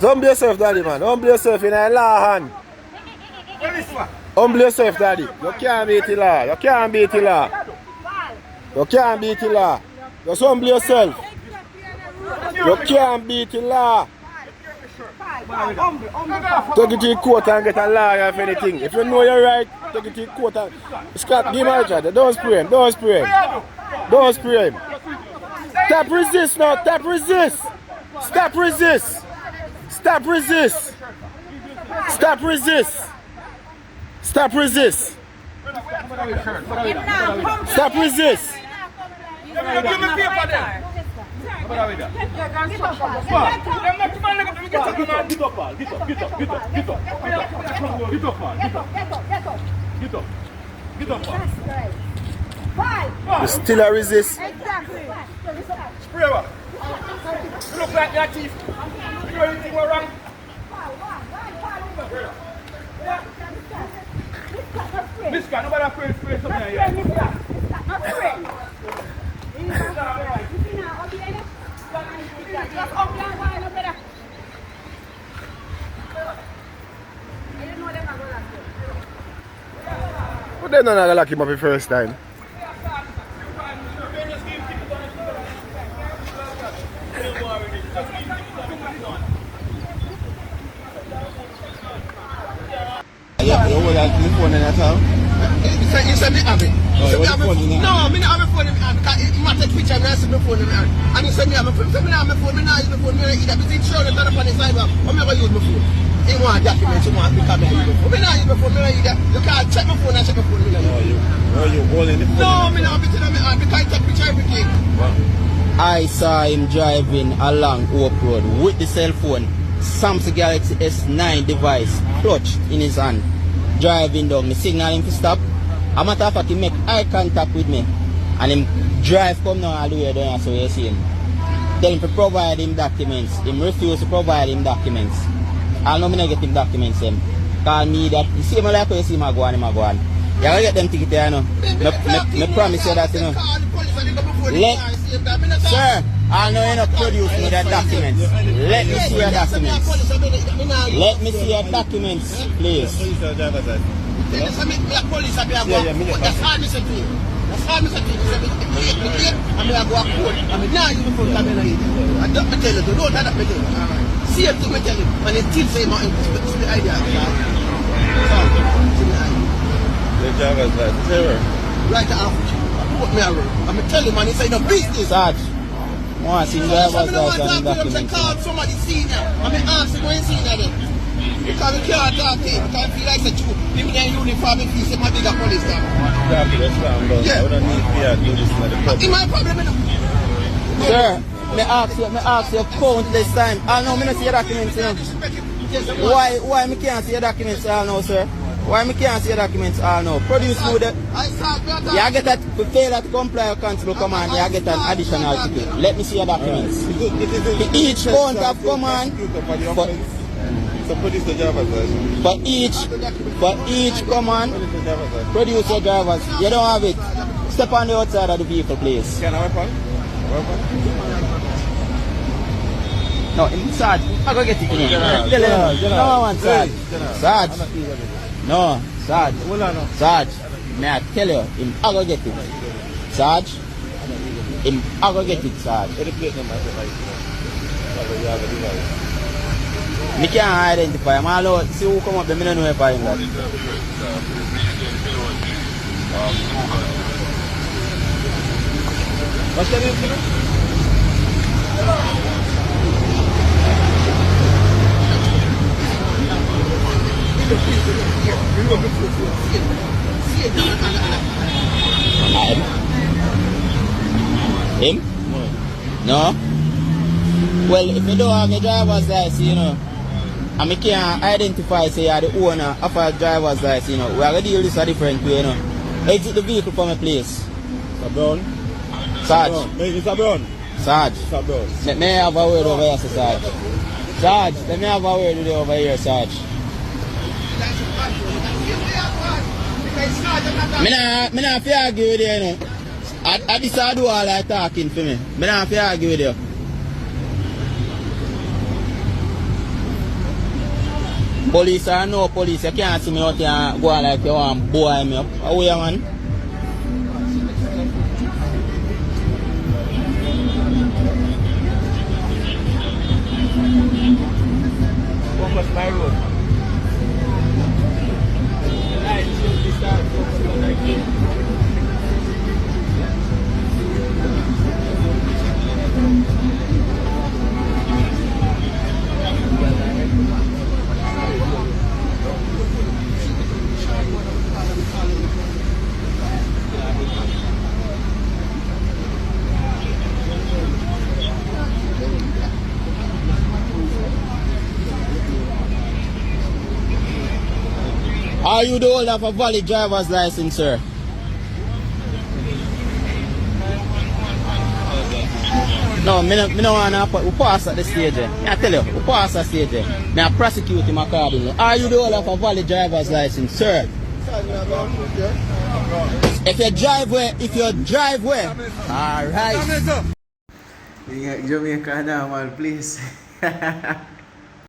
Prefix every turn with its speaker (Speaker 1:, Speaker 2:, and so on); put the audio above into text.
Speaker 1: Humble yourself, daddy, man. Humble yourself in a law hand. Humble yourself, daddy. You can't beat the law. You can't beat the law. You can't beat the law. Just humble yourself. You can't beat the law. Take it to the court and get a lawyer for anything. If you know you're right, take it to the court and... Scott, give him a shot. Don't spray him. Don't spray him. Don't spray him. Stop resist now. Stop resist. Stop resist. Stop resist. Stop resist. Stop resist. Stop resist.
Speaker 2: Give me paper then.
Speaker 1: You still a resist.
Speaker 2: Exactly. Spray up. You look like your teeth. You do anything wrong. Miska, nobody spray something here.
Speaker 1: But they're not gonna lock him up the first time.
Speaker 3: Yeah, you hold that phone in that time? You said me have it. No, I don't have a phone in my hand because it might take picture and I see my phone in my hand. And you said me have my phone. You said me have my phone, I don't use my phone, I don't either. Between sure that I'm on the side, I'm never use my phone. You want documents, you want to become a use my phone. I don't use my phone, I don't either. You can't check my phone and check my phone.
Speaker 1: No, you holding the phone?
Speaker 3: No, I don't have it in my hand because I take picture everything.
Speaker 4: I saw him driving along Oak Road with the cell phone, Samsung Galaxy S9 device clutched in his hand. Driving down, me signal him to stop. A matter of fact, he make eye contact with me and him drive come now all the way down, so you see him. Tell him to provide him documents. Him refuse to provide him documents. I know me not get him documents him. Call me that, you see me like how you see me go on, You gotta get them tickets there, you know. Me promise you that, you know. Sir, I know you're not producing that documents. Let me see your documents. Let me see your documents, please.
Speaker 3: That's all me say to you. That's all me say to you. I'm going to go to court. I'm not even for the I don't tell you, don't that me tell you. See if you tell him, and he still say my idea.
Speaker 1: The driver's license.
Speaker 3: Right after. Put me around. I'm going to tell him, and he say no business.
Speaker 4: Sarge, I want to see driver's license and documents.
Speaker 3: Somebody see now. I'm going to ask him when he see that then. Because we can't talk to him. Because I feel like it's true. Even in uniform, if he say my bigger police now.
Speaker 1: Yeah. I don't need to do this for the public.
Speaker 3: In my problem,
Speaker 4: Sir, me ask you countless time. I know me not see your documents, you know. Why me can't see your documents all now, sir? Why me can't see your documents all now? Produce me the... You get that, to fail to comply with constable command, you get an additional ticket. Let me see your documents. Each count of command...
Speaker 1: So produce the driver's license.
Speaker 4: For each command, produce your drivers. You don't have it. Step on the outside of the vehicle, please.
Speaker 1: Can I weapon?
Speaker 4: No, Sarge, I go get it. No, I want Sarge. Sarge. No, Sarge. Sarge. May I tell you, I go get it. Sarge. I go get it, Sarge. I can't identify him. I don't see who come up, I don't know if I am that.
Speaker 1: What's your name, sir?
Speaker 4: Him? No? Well, if you don't have a driver's license, you know, and I can't identify, say, you're the owner of a driver's license, you know, we are going to deal this a different way, you know. Exit the vehicle from a place.
Speaker 1: Mr. Brown?
Speaker 4: Sarge.
Speaker 1: Mr. Brown?
Speaker 4: Sarge.
Speaker 1: Mr. Brown?
Speaker 4: Let me have a word over here, Sarge. Sarge, let me have a word with you over here, Sarge. Me not fi argue with you, you know. I this I do all that talking for me. Me not fi argue with you. Police or no police, you can't see me out here and go on like you want boy me up. How are you, man?
Speaker 2: Focus my road.
Speaker 4: Are you the holder of a valid driver's license, sir? No, me no want to pass at the stage. I tell you, we pass at the stage. I prosecute him accordingly. Are you the holder of a valid driver's license, sir? If you drive where, alright.
Speaker 5: Jamaica now, man, please.